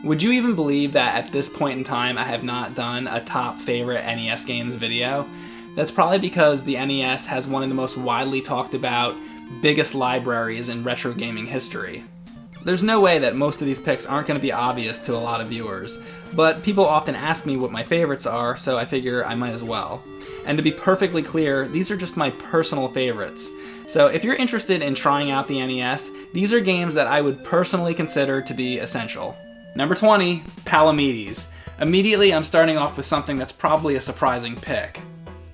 Would you even believe that at this point in time I have not done a top favorite NES games video? That's probably because the NES has one of the most widely talked about, biggest libraries in retro gaming history. There's no way that most of these picks aren't going to be obvious to a lot of viewers, but people often ask me what my favorites are, so I figure I might as well. And to be perfectly clear, these are just my personal favorites. So if you're interested in trying out the NES, these are games that I would personally consider to be essential. Number 20, Palamidi Z. Immediately I'm starting off with something that's probably a surprising pick.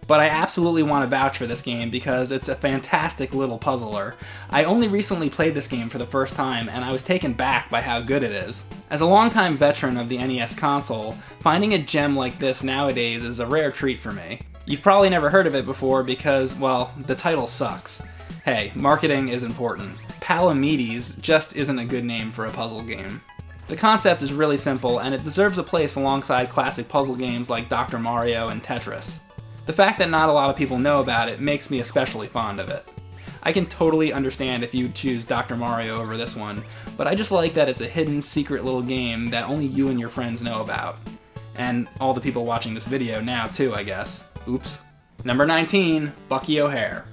But I absolutely want to vouch for this game because it's a fantastic little puzzler. I only recently played this game for the first time and I was taken back by how good it is. As a longtime veteran of the NES console, finding a gem like this nowadays is a rare treat for me. You've probably never heard of it before because, well, the title sucks. Hey, marketing is important. Palamidi Z just isn't a good name for a puzzle game. The concept is really simple and it deserves a place alongside classic puzzle games like Dr. Mario and Tetris. The fact that not a lot of people know about it makes me especially fond of it. I can totally understand if you choose Dr. Mario over this one, but I just like that it's a hidden, secret little game that only you and your friends know about. And all the people watching this video now too, I guess. Oops. Number 19, Bucky Ohare.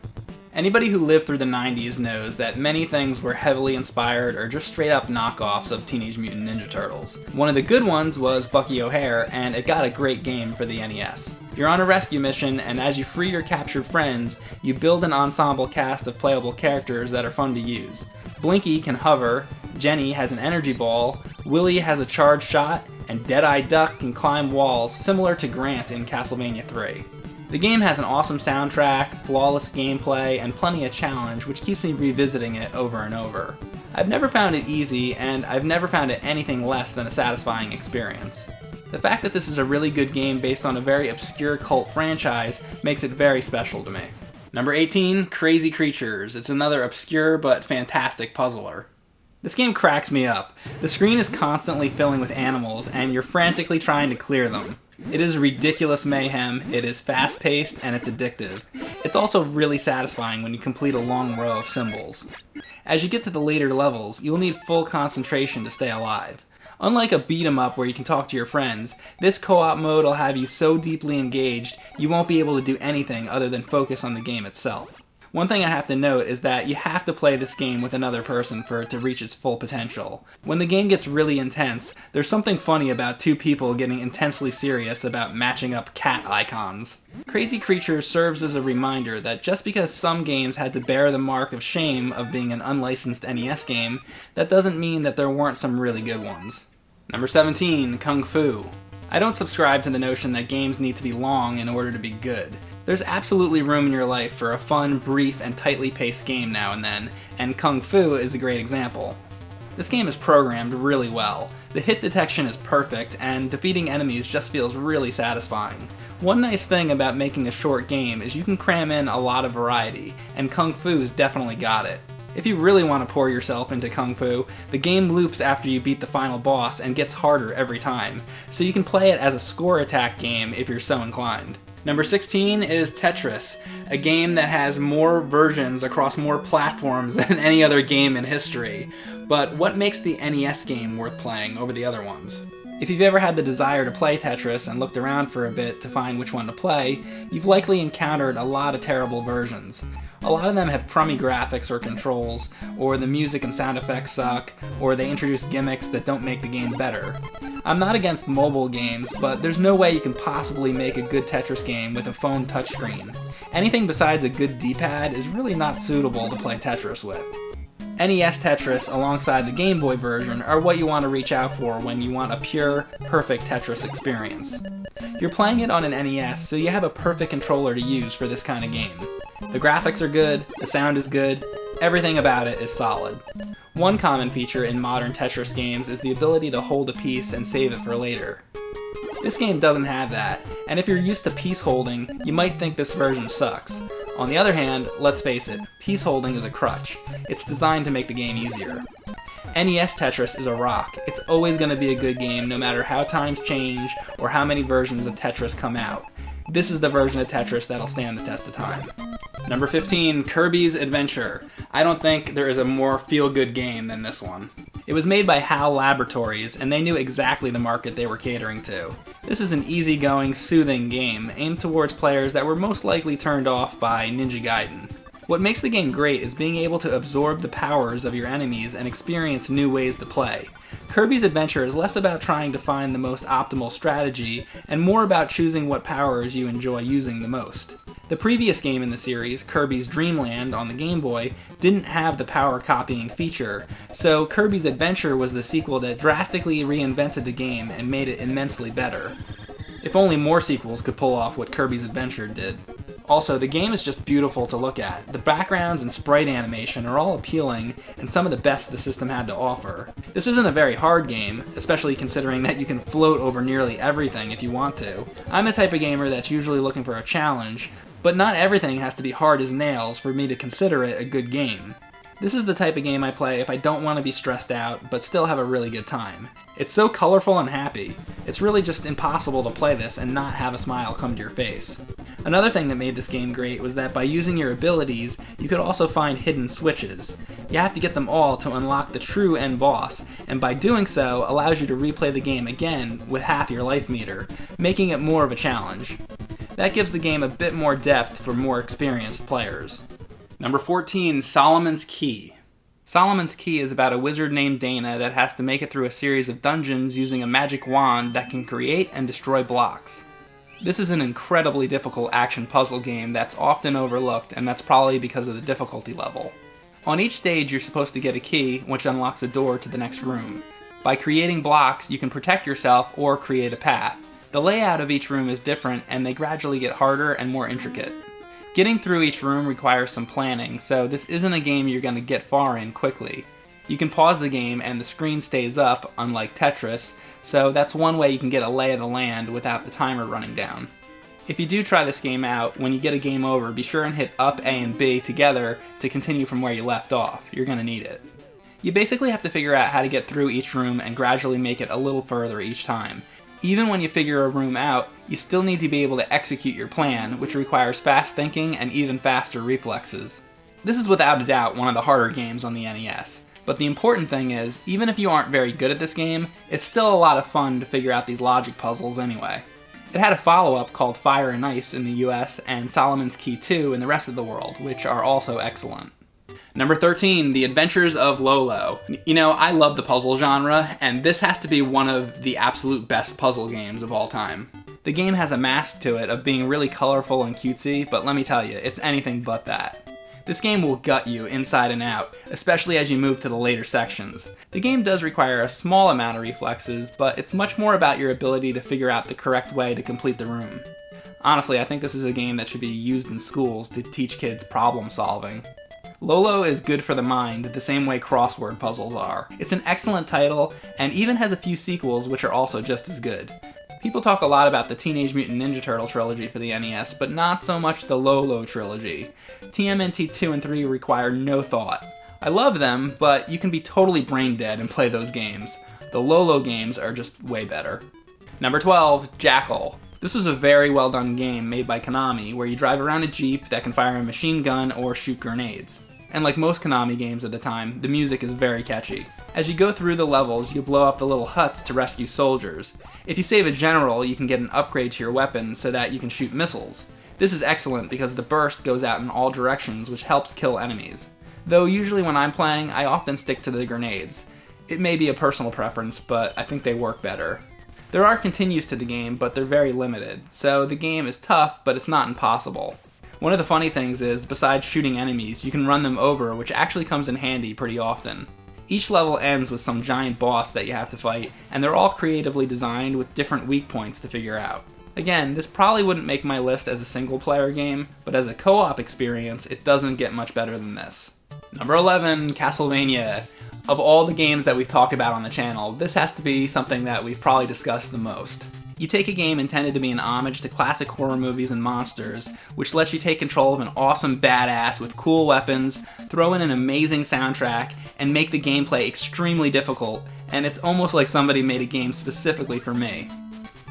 Anybody who lived through the 90s knows that many things were heavily inspired or just straight up knockoffs of Teenage Mutant Ninja Turtles. One of the good ones was Bucky Ohare, and it got a great game for the NES. You're on a rescue mission, and as you free your captured friends, you build an ensemble cast of playable characters that are fun to use. Blinky can hover, Jenny has an energy ball, Willie has a charged shot, and Deadeye Duck can climb walls, similar to Grant in Castlevania 3. The game has an awesome soundtrack, flawless gameplay, and plenty of challenge, which keeps me revisiting it over and over. I've never found it easy, and I've never found it anything less than a satisfying experience. The fact that this is a really good game based on a very obscure cult franchise makes it very special to me. Number 18, Crazy Creatures. It's another obscure but fantastic puzzler. This game cracks me up. The screen is constantly filling with animals, and you're frantically trying to clear them. It is ridiculous mayhem, it is fast-paced, and it's addictive. It's also really satisfying when you complete a long row of symbols. As you get to the later levels, you'll need full concentration to stay alive. Unlike a beat-em-up where you can talk to your friends, this co-op mode will have you so deeply engaged you won't be able to do anything other than focus on the game itself. One thing I have to note is that you have to play this game with another person for it to reach its full potential. When the game gets really intense, there's something funny about two people getting intensely serious about matching up cat icons. Crazy Creatures serves as a reminder that just because some games had to bear the mark of shame of being an unlicensed NES game, that doesn't mean that there weren't some really good ones. Number 17, Kung Fu. I don't subscribe to the notion that games need to be long in order to be good. There's absolutely room in your life for a fun, brief, and tightly paced game now and then, and Kung Fu is a great example. This game is programmed really well. The hit detection is perfect, and defeating enemies just feels really satisfying. One nice thing about making a short game is you can cram in a lot of variety, and Kung Fu's definitely got it. If you really want to pour yourself into Kung Fu, the game loops after you beat the final boss and gets harder every time, so you can play it as a score attack game if you're so inclined. Number 16 is Tetris, a game that has more versions across more platforms than any other game in history. But what makes the NES game worth playing over the other ones? If you've ever had the desire to play Tetris and looked around for a bit to find which one to play, you've likely encountered a lot of terrible versions. A lot of them have crummy graphics or controls, or the music and sound effects suck, or they introduce gimmicks that don't make the game better. I'm not against mobile games, but there's no way you can possibly make a good Tetris game with a phone touchscreen. Anything besides a good D-pad is really not suitable to play Tetris with. NES Tetris alongside the Game Boy version are what you want to reach out for when you want a pure, perfect Tetris experience. You're playing it on an NES, so you have a perfect controller to use for this kind of game. The graphics are good, the sound is good, everything about it is solid. One common feature in modern Tetris games is the ability to hold a piece and save it for later. This game doesn't have that, and if you're used to piece holding, you might think this version sucks. On the other hand, let's face it, piece holding is a crutch. It's designed to make the game easier. NES Tetris is a rock. It's always going to be a good game no matter how times change or how many versions of Tetris come out. This is the version of Tetris that'll stand the test of time. Number 15, Kirbys Adventure. I don't think there is a more feel-good game than this one. It was made by HAL Laboratories, and they knew exactly the market they were catering to. This is an easygoing, soothing game, aimed towards players that were most likely turned off by Ninja Gaiden. What makes the game great is being able to absorb the powers of your enemies and experience new ways to play. Kirbys Adventure is less about trying to find the most optimal strategy, and more about choosing what powers you enjoy using the most. The previous game in the series, Kirby's Dream Land on the Game Boy, didn't have the power copying feature, so Kirbys Adventure was the sequel that drastically reinvented the game and made it immensely better. If only more sequels could pull off what Kirbys Adventure did. Also, the game is just beautiful to look at. The backgrounds and sprite animation are all appealing, and some of the best the system had to offer. This isn't a very hard game, especially considering that you can float over nearly everything if you want to. I'm the type of gamer that's usually looking for a challenge, but not everything has to be hard as nails for me to consider it a good game. This is the type of game I play if I don't want to be stressed out, but still have a really good time. It's so colorful and happy. It's really just impossible to play this and not have a smile come to your face. Another thing that made this game great was that by using your abilities, you could also find hidden switches. You have to get them all to unlock the true end boss, and by doing so, allows you to replay the game again with half your life meter, making it more of a challenge. That gives the game a bit more depth for more experienced players. Number 14, Solomon's Key. Solomon's Key is about a wizard named Dana that has to make it through a series of dungeons using a magic wand that can create and destroy blocks. This is an incredibly difficult action puzzle game that's often overlooked, and that's probably because of the difficulty level. On each stage you're supposed to get a key, which unlocks a door to the next room. By creating blocks, you can protect yourself or create a path. The layout of each room is different, and they gradually get harder and more intricate. Getting through each room requires some planning, so this isn't a game you're going to get far in quickly. You can pause the game and the screen stays up, unlike Tetris, so that's one way you can get a lay of the land without the timer running down. If you do try this game out, when you get a game over, be sure and hit up A and B together to continue from where you left off. You're going to need it. You basically have to figure out how to get through each room and gradually make it a little further each time. Even when you figure a room out, you still need to be able to execute your plan, which requires fast thinking and even faster reflexes. This is without a doubt one of the harder games on the NES, but the important thing is, even if you aren't very good at this game, it's still a lot of fun to figure out these logic puzzles anyway. It had a follow-up called Fire and Ice in the US and Solomon's Key 2 in the rest of the world, which are also excellent. Number 13, The Adventures of Lolo. You know, I love the puzzle genre, and this has to be one of the absolute best puzzle games of all time. The game has a mask to it of being really colorful and cutesy, but let me tell you, it's anything but that. This game will gut you inside and out, especially as you move to the later sections. The game does require a small amount of reflexes, but it's much more about your ability to figure out the correct way to complete the room. Honestly, I think this is a game that should be used in schools to teach kids problem solving. Lolo is good for the mind, the same way crossword puzzles are. It's an excellent title, and even has a few sequels which are also just as good. People talk a lot about the Teenage Mutant Ninja Turtle trilogy for the NES, but not so much the Lolo trilogy. TMNT 2 and 3 require no thought. I love them, but you can be totally brain dead and play those games. The Lolo games are just way better. Number 12, Jackal. This was a very well done game made by Konami, where you drive around a jeep that can fire a machine gun or shoot grenades. And like most Konami games at the time, the music is very catchy. As you go through the levels, you blow up the little huts to rescue soldiers. If you save a general, you can get an upgrade to your weapon so that you can shoot missiles. This is excellent because the burst goes out in all directions, which helps kill enemies. Though usually when I'm playing, I often stick to the grenades. It may be a personal preference, but I think they work better. There are continues to the game, but they're very limited, so the game is tough, but it's not impossible. One of the funny things is, besides shooting enemies, you can run them over, which actually comes in handy pretty often. Each level ends with some giant boss that you have to fight, and they're all creatively designed with different weak points to figure out. Again, this probably wouldn't make my list as a single-player game, but as a co-op experience, it doesn't get much better than this. Number 11, Castlevania. Of all the games that we've talked about on the channel, this has to be something that we've probably discussed the most. You take a game intended to be an homage to classic horror movies and monsters, which lets you take control of an awesome badass with cool weapons, throw in an amazing soundtrack, and make the gameplay extremely difficult, and it's almost like somebody made a game specifically for me.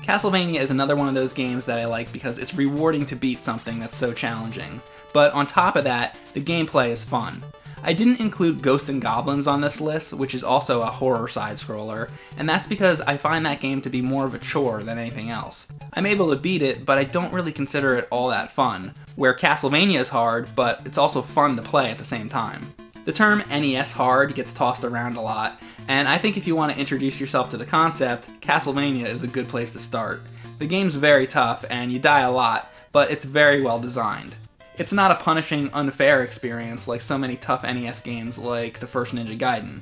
Castlevania is another one of those games that I like because it's rewarding to beat something that's so challenging. But on top of that, the gameplay is fun. I didn't include Ghosts and Goblins on this list, which is also a horror side-scroller, and that's because I find that game to be more of a chore than anything else. I'm able to beat it, but I don't really consider it all that fun, where Castlevania is hard, but it's also fun to play at the same time. The term NES hard gets tossed around a lot, and I think if you want to introduce yourself to the concept, Castlevania is a good place to start. The game's very tough, and you die a lot, but it's very well designed. It's not a punishing, unfair experience like so many tough NES games like the first Ninja Gaiden.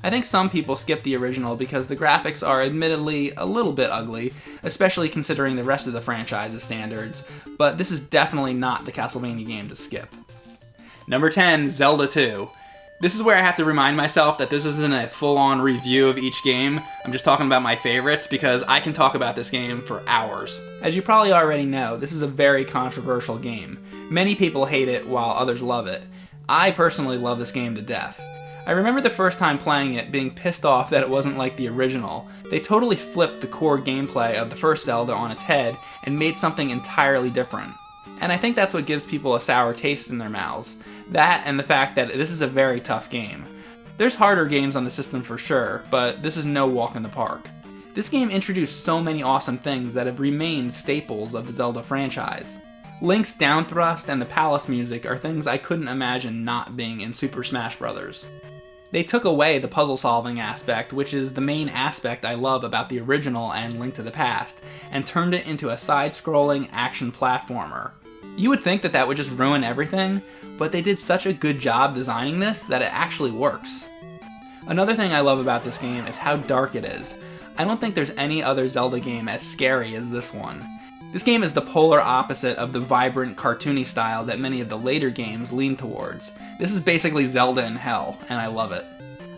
I think some people skip the original because the graphics are admittedly a little bit ugly, especially considering the rest of the franchise's standards, but this is definitely not the Castlevania game to skip. Number 10, Zelda 2. This is where I have to remind myself that this isn't a full-on review of each game. I'm just talking about my favorites because I can talk about this game for hours. As you probably already know, this is a very controversial game. Many people hate it while others love it. I personally love this game to death. I remember the first time playing it being pissed off that it wasn't like the original. They totally flipped the core gameplay of the first Zelda on its head and made something entirely different. And I think that's what gives people a sour taste in their mouths. That and the fact that this is a very tough game. There's harder games on the system for sure, but this is no walk in the park. This game introduced so many awesome things that have remained staples of the Zelda franchise. Link's down thrust and the palace music are things I couldn't imagine not being in Super Smash Bros. They took away the puzzle solving aspect, which is the main aspect I love about the original and Link to the Past, and turned it into a side-scrolling action platformer. You would think that would just ruin everything, but they did such a good job designing this that it actually works. Another thing I love about this game is how dark it is. I don't think there's any other Zelda game as scary as this one. This game is the polar opposite of the vibrant, cartoony style that many of the later games lean towards. This is basically Zelda in hell, and I love it.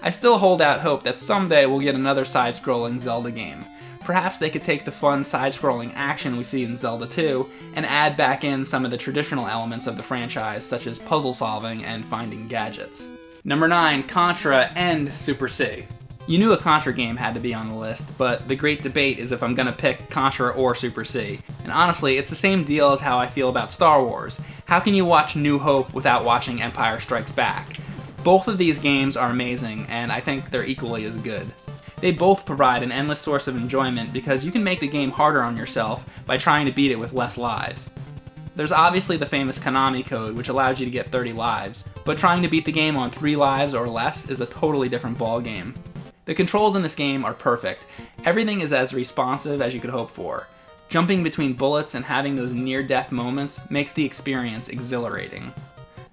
I still hold out hope that someday we'll get another side-scrolling Zelda game. Perhaps they could take the fun side-scrolling action we see in Zelda 2 and add back in some of the traditional elements of the franchise, such as puzzle solving and finding gadgets. Number 9, Contra and Super C. You knew a Contra game had to be on the list, but the great debate is if I'm gonna pick Contra or Super C. And honestly, it's the same deal as how I feel about Star Wars. How can you watch New Hope without watching Empire Strikes Back? Both of these games are amazing, and I think they're equally as good. They both provide an endless source of enjoyment because you can make the game harder on yourself by trying to beat it with less lives. There's obviously the famous Konami code, which allows you to get 30 lives, but trying to beat the game on 3 lives or less is a totally different ballgame. The controls in this game are perfect. Everything is as responsive as you could hope for. Jumping between bullets and having those near-death moments makes the experience exhilarating.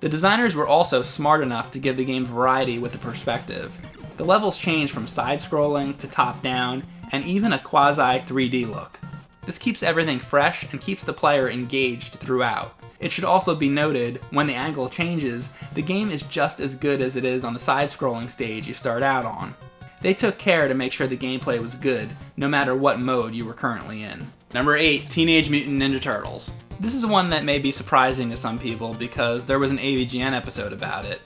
The designers were also smart enough to give the game variety with the perspective. The levels change from side-scrolling to top-down, and even a quasi-3D look. This keeps everything fresh and keeps the player engaged throughout. It should also be noted, when the angle changes, the game is just as good as it is on the side-scrolling stage you start out on. They took care to make sure the gameplay was good, no matter what mode you were currently in. Number 8, Teenage Mutant Ninja Turtles. This is one that may be surprising to some people because there was an AVGN episode about it.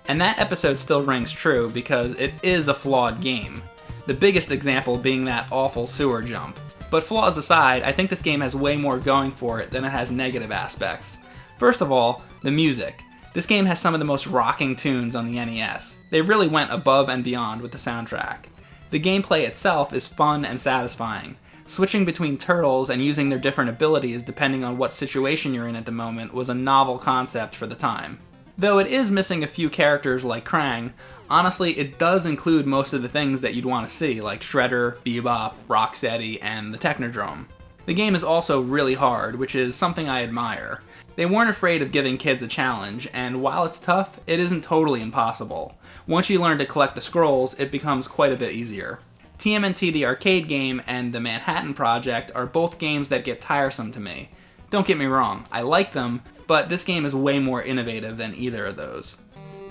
And that episode still rings true because it is a flawed game. The biggest example being that awful sewer jump. But flaws aside, I think this game has way more going for it than it has negative aspects. First of all, the music. This game has some of the most rocking tunes on the NES. They really went above and beyond with the soundtrack. The gameplay itself is fun and satisfying. Switching between turtles and using their different abilities depending on what situation you're in at the moment was a novel concept for the time. Though it is missing a few characters like Krang, honestly it does include most of the things that you'd want to see, like Shredder, Bebop, Rocksteady, and the Technodrome. The game is also really hard, which is something I admire. They weren't afraid of giving kids a challenge, and while it's tough, it isn't totally impossible. Once you learn to collect the scrolls, it becomes quite a bit easier. TMNT the arcade game and the Manhattan Project are both games that get tiresome to me. Don't get me wrong, I like them, but this game is way more innovative than either of those.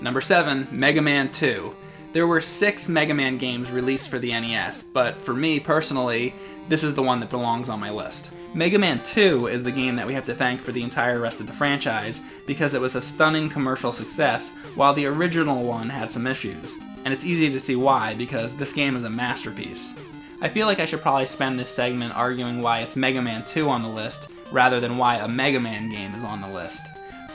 Number 7, Mega Man 2. There were 6 Mega Man games released for the NES, but for me personally, this is the one that belongs on my list. Mega Man 2 is the game that we have to thank for the entire rest of the franchise because it was a stunning commercial success, while the original one had some issues. And it's easy to see why, because this game is a masterpiece. I feel like I should probably spend this segment arguing why it's Mega Man 2 on the list, rather than why a Mega Man game is on the list.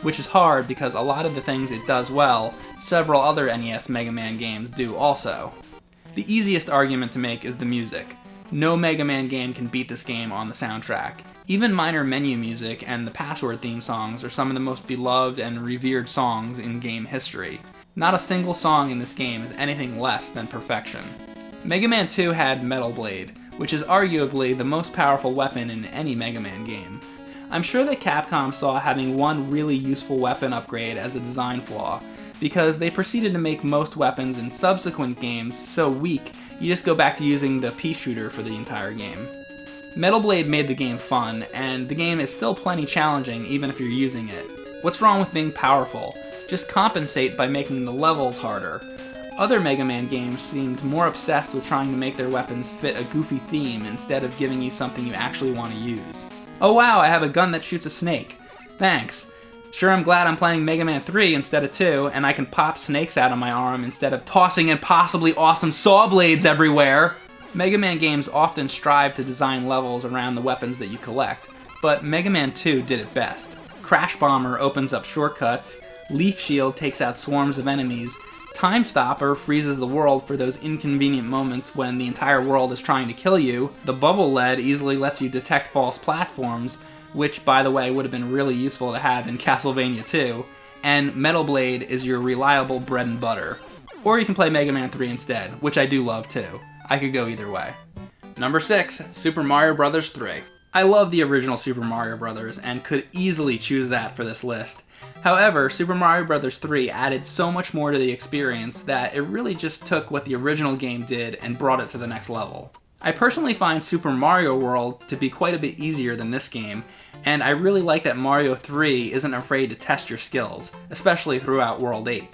which is hard because a lot of the things it does well, several other NES Mega Man games do also. The easiest argument to make is the music. No Mega Man game can beat this game on the soundtrack. Even minor menu music and the password theme songs are some of the most beloved and revered songs in game history. Not a single song in this game is anything less than perfection. Mega Man 2 had Metal Blade, which is arguably the most powerful weapon in any Mega Man game. I'm sure that Capcom saw having one really useful weapon upgrade as a design flaw, because they proceeded to make most weapons in subsequent games so weak you just go back to using the pea shooter for the entire game. Metal Blade made the game fun, and the game is still plenty challenging even if you're using it. What's wrong with being powerful? Just compensate by making the levels harder. Other Mega Man games seemed more obsessed with trying to make their weapons fit a goofy theme instead of giving you something you actually want to use. Oh wow, I have a gun that shoots a snake. Thanks. Sure, I'm glad I'm playing Mega Man 3 instead of 2, and I can pop snakes out of my arm instead of tossing impossibly awesome saw blades everywhere! Mega Man games often strive to design levels around the weapons that you collect, but Mega Man 2 did it best. Crash Bomber opens up shortcuts, Leaf Shield takes out swarms of enemies, Time Stopper freezes the world for those inconvenient moments when the entire world is trying to kill you, the Bubble Lead easily lets you detect false platforms, which, by the way, would have been really useful to have in Castlevania 2, and Metal Blade is your reliable bread and butter. Or you can play Mega Man 3 instead, which I do love too. I could go either way. Number 6, Super Mario Bros. 3. I love the original Super Mario Bros. And could easily choose that for this list. However, Super Mario Bros. 3 added so much more to the experience that it really just took what the original game did and brought it to the next level. I personally find Super Mario World to be quite a bit easier than this game, and I really like that Mario 3 isn't afraid to test your skills, especially throughout World 8.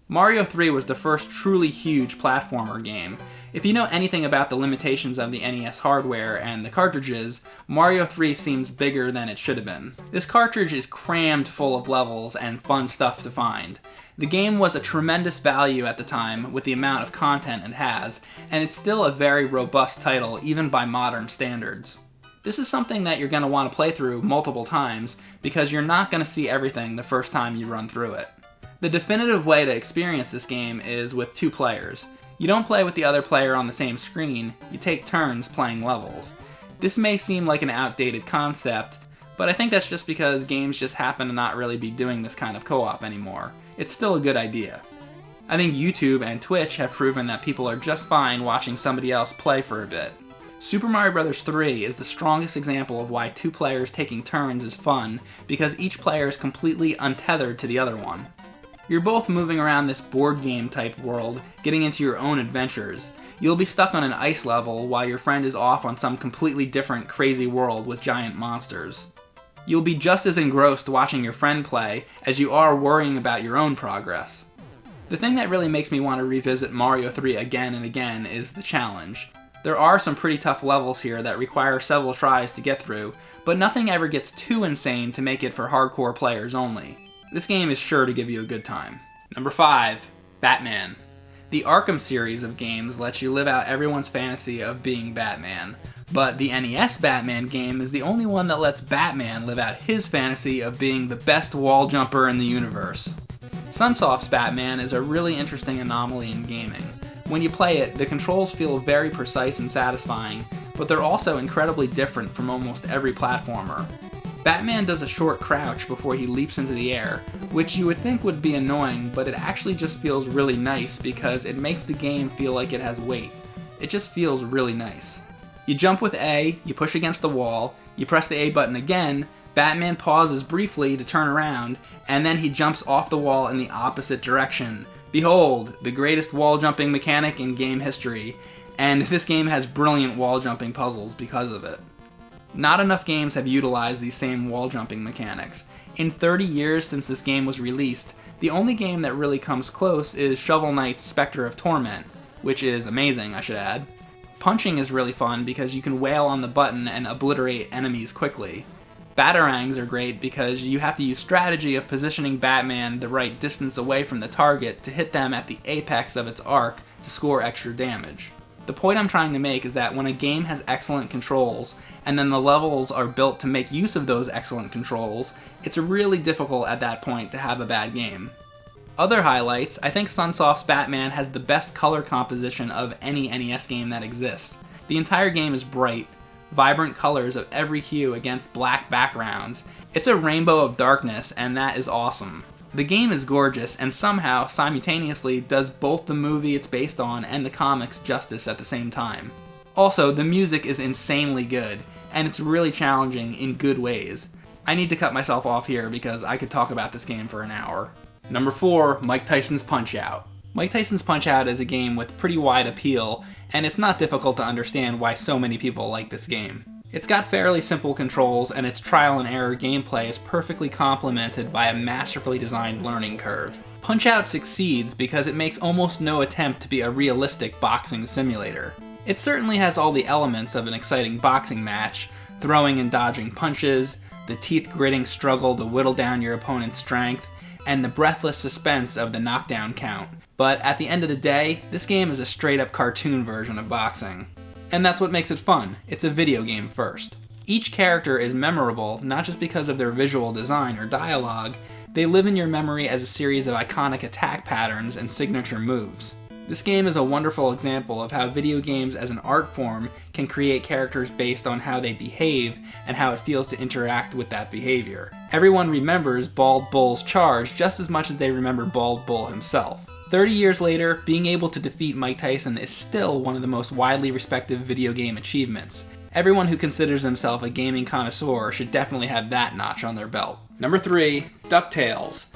Mario 3 was the first truly huge platformer game. If you know anything about the limitations of the NES hardware and the cartridges, Mario 3 seems bigger than it should have been. This cartridge is crammed full of levels and fun stuff to find. The game was a tremendous value at the time with the amount of content it has, and it's still a very robust title even by modern standards. This is something that you're going to want to play through multiple times because you're not going to see everything the first time you run through it. The definitive way to experience this game is with 2 players. You don't play with the other player on the same screen, you take turns playing levels. This may seem like an outdated concept, but I think that's just because games just happen to not really be doing this kind of co-op anymore. It's still a good idea. I think YouTube and Twitch have proven that people are just fine watching somebody else play for a bit. Super Mario Bros. 3 is the strongest example of why 2 players taking turns is fun, because each player is completely untethered to the other one. You're both moving around this board game type world, getting into your own adventures. You'll be stuck on an ice level while your friend is off on some completely different crazy world with giant monsters. You'll be just as engrossed watching your friend play as you are worrying about your own progress. The thing that really makes me want to revisit Mario 3 again and again is the challenge. There are some pretty tough levels here that require several tries to get through, but nothing ever gets too insane to make it for hardcore players only. This game is sure to give you a good time. Number 5, Batman. The Arkham series of games lets you live out everyone's fantasy of being Batman, but the NES Batman game is the only one that lets Batman live out his fantasy of being the best wall jumper in the universe. Sunsoft's Batman is a really interesting anomaly in gaming. When you play it, the controls feel very precise and satisfying, but they're also incredibly different from almost every platformer. Batman does a short crouch before he leaps into the air, which you would think would be annoying, but it actually just feels really nice because it makes the game feel like it has weight. It just feels really nice. You jump with A, you push against the wall, you press the A button again, Batman pauses briefly to turn around, and then he jumps off the wall in the opposite direction. Behold, the greatest wall jumping mechanic in game history, and this game has brilliant wall jumping puzzles because of it. Not enough games have utilized these same wall jumping mechanics. In 30 years since this game was released, the only game that really comes close is Shovel Knight's Spectre of Torment, which is amazing, I should add. Punching is really fun because you can wail on the button and obliterate enemies quickly. Batarangs are great because you have to use strategy of positioning Batman the right distance away from the target to hit them at the apex of its arc to score extra damage. The point I'm trying to make is that when a game has excellent controls, and then the levels are built to make use of those excellent controls, it's really difficult at that point to have a bad game. Other highlights, I think Sunsoft's Batman has the best color composition of any NES game that exists. The entire game is bright, vibrant colors of every hue against black backgrounds. It's a rainbow of darkness, and that is awesome. The game is gorgeous, and somehow, simultaneously, does both the movie it's based on and the comics justice at the same time. Also, the music is insanely good, and it's really challenging in good ways. I need to cut myself off here because I could talk about this game for an hour. Number 4, Mike Tyson's Punch-Out! Mike Tyson's Punch-Out! Is a game with pretty wide appeal, and it's not difficult to understand why so many people like this game. It's got fairly simple controls, and its trial and error gameplay is perfectly complemented by a masterfully designed learning curve. Punch-Out! Succeeds because it makes almost no attempt to be a realistic boxing simulator. It certainly has all the elements of an exciting boxing match, throwing and dodging punches, the teeth-gritting struggle to whittle down your opponent's strength, and the breathless suspense of the knockdown count. But at the end of the day, this game is a straight-up cartoon version of boxing. And that's what makes it fun. It's a video game first. Each character is memorable not just because of their visual design or dialogue, they live in your memory as a series of iconic attack patterns and signature moves. This game is a wonderful example of how video games as an art form can create characters based on how they behave and how it feels to interact with that behavior. Everyone remembers Bald Bull's charge just as much as they remember Bald Bull himself. 30 years later, being able to defeat Mike Tyson is still one of the most widely respected video game achievements. Everyone who considers himself a gaming connoisseur should definitely have that notch on their belt. Number 3, DuckTales.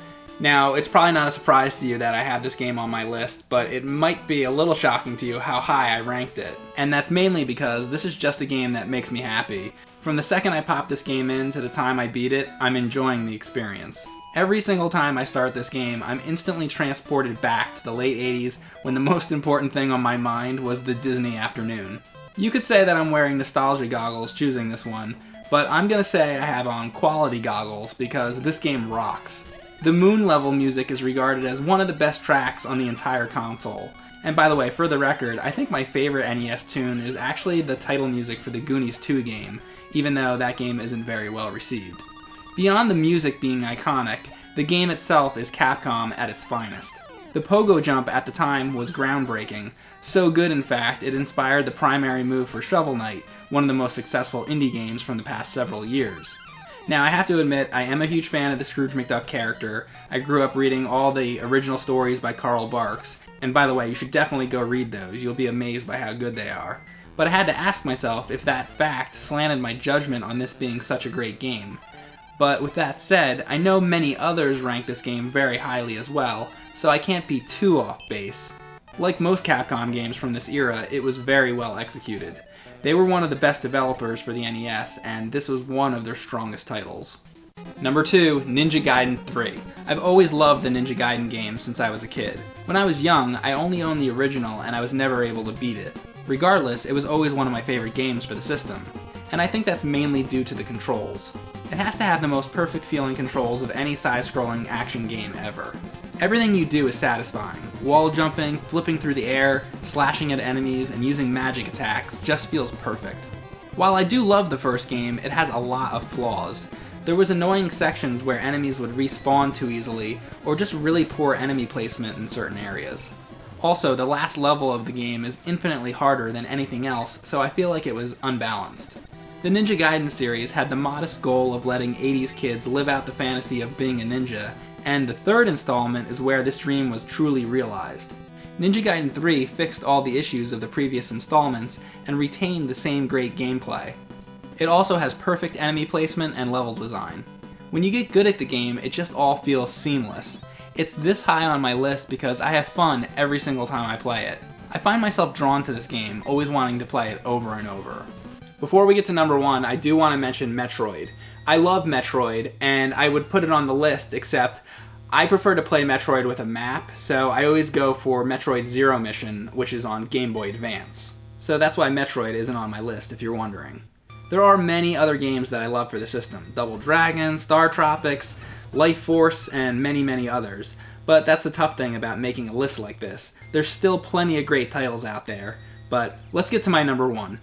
Now, it's probably not a surprise to you that I have this game on my list, but it might be a little shocking to you how high I ranked it. And that's mainly because this is just a game that makes me happy. From the second I pop this game in to the time I beat it, I'm enjoying the experience. Every single time I start this game, I'm instantly transported back to the late 80s when the most important thing on my mind was the Disney afternoon. You could say that I'm wearing nostalgia goggles choosing this one, but I'm gonna say I have on quality goggles because this game rocks. The moon level music is regarded as one of the best tracks on the entire console. And by the way, for the record, I think my favorite NES tune is actually the title music for the Goonies 2 game, even though that game isn't very well received. Beyond the music being iconic, the game itself is Capcom at its finest. The pogo jump at the time was groundbreaking, so good in fact it inspired the primary move for Shovel Knight, one of the most successful indie games from the past several years. Now, I have to admit, I am a huge fan of the Scrooge McDuck character. I grew up reading all the original stories by Carl Barks, and by the way, you should definitely go read those. You'll be amazed by how good they are. But I had to ask myself if that fact slanted my judgment on this being such a great game. But with that said, I know many others rank this game very highly as well, so I can't be too off base. Like most Capcom games from this era, it was very well executed. They were one of the best developers for the NES, and this was one of their strongest titles. Number 2, Ninja Gaiden 3. I've always loved the Ninja Gaiden games since I was a kid. When I was young, I only owned the original and I was never able to beat it. Regardless, it was always one of my favorite games for the system. And I think that's mainly due to the controls. It has to have the most perfect feeling controls of any side-scrolling action game ever. Everything you do is satisfying. Wall jumping, flipping through the air, slashing at enemies, and using magic attacks just feels perfect. While I do love the first game, it has a lot of flaws. There was annoying sections where enemies would respawn too easily, or just really poor enemy placement in certain areas. Also, the last level of the game is infinitely harder than anything else, so I feel like it was unbalanced. The Ninja Gaiden series had the modest goal of letting 80s kids live out the fantasy of being a ninja, and the third installment is where this dream was truly realized. Ninja Gaiden 3 fixed all the issues of the previous installments and retained the same great gameplay. It also has perfect enemy placement and level design. When you get good at the game, it just all feels seamless. It's this high on my list because I have fun every single time I play it. I find myself drawn to this game, always wanting to play it over and over. Before we get to number 1, I do want to mention Metroid. I love Metroid, and I would put it on the list, except I prefer to play Metroid with a map, so I always go for Metroid Zero Mission, which is on Game Boy Advance. So that's why Metroid isn't on my list, if you're wondering. There are many other games that I love for the system. Double Dragon, Star Tropics, Life Force, and many, many others. But that's the tough thing about making a list like this. There's still plenty of great titles out there, But let's get to my number 1.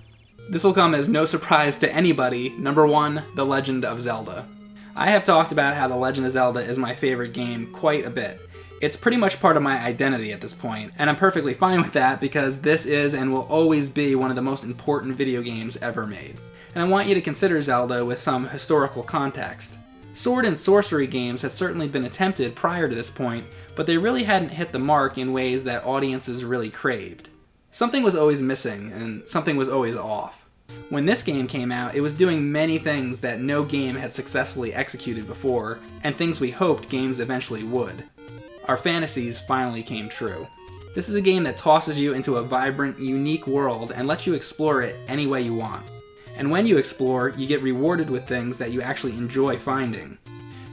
This will come as no surprise to anybody. Number 1, The Legend of Zelda. I have talked about how The Legend of Zelda is my favorite game quite a bit. It's pretty much part of my identity at this point, and I'm perfectly fine with that because this is and will always be one of the most important video games ever made. And I want you to consider Zelda with some historical context. Sword and sorcery games had certainly been attempted prior to this point, but they really hadn't hit the mark in ways that audiences really craved. Something was always missing, and something was always off. When this game came out, it was doing many things that no game had successfully executed before, and things we hoped games eventually would. Our fantasies finally came true. This is a game that tosses you into a vibrant, unique world and lets you explore it any way you want. And when you explore, you get rewarded with things that you actually enjoy finding.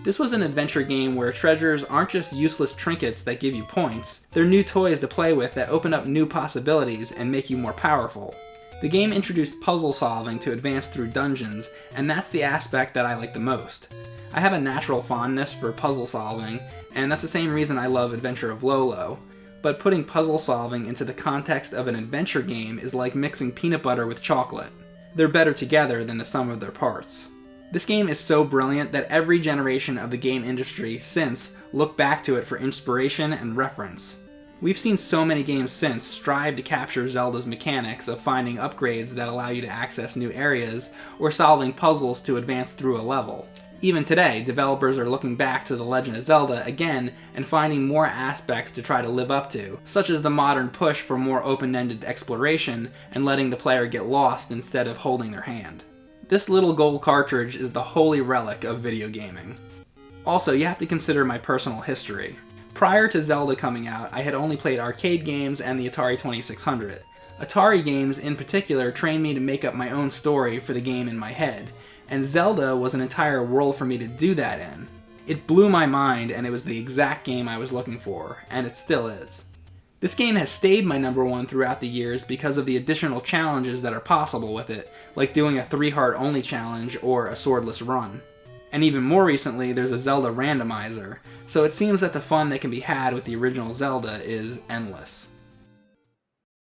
This was an adventure game where treasures aren't just useless trinkets that give you points, they're new toys to play with that open up new possibilities and make you more powerful. The game introduced puzzle solving to advance through dungeons, and that's the aspect that I like the most. I have a natural fondness for puzzle solving, and that's the same reason I love Adventures of Lolo. But putting puzzle solving into the context of an adventure game is like mixing peanut butter with chocolate. They're better together than the sum of their parts. This game is so brilliant that every generation of the game industry since looked back to it for inspiration and reference. We've seen so many games since strive to capture Zelda's mechanics of finding upgrades that allow you to access new areas, or solving puzzles to advance through a level. Even today, developers are looking back to The Legend of Zelda again and finding more aspects to try to live up to, such as the modern push for more open-ended exploration and letting the player get lost instead of holding their hand. This little gold cartridge is the holy relic of video gaming. Also, you have to consider my personal history. Prior to Zelda coming out, I had only played arcade games and the Atari 2600. Atari games in particular trained me to make up my own story for the game in my head, and Zelda was an entire world for me to do that in. It blew my mind, and it was the exact game I was looking for, and it still is. This game has stayed my number 1 throughout the years because of the additional challenges that are possible with it, like doing a 3-heart only challenge or a swordless run. And even more recently, there's a Zelda randomizer, so it seems that the fun that can be had with the original Zelda is endless.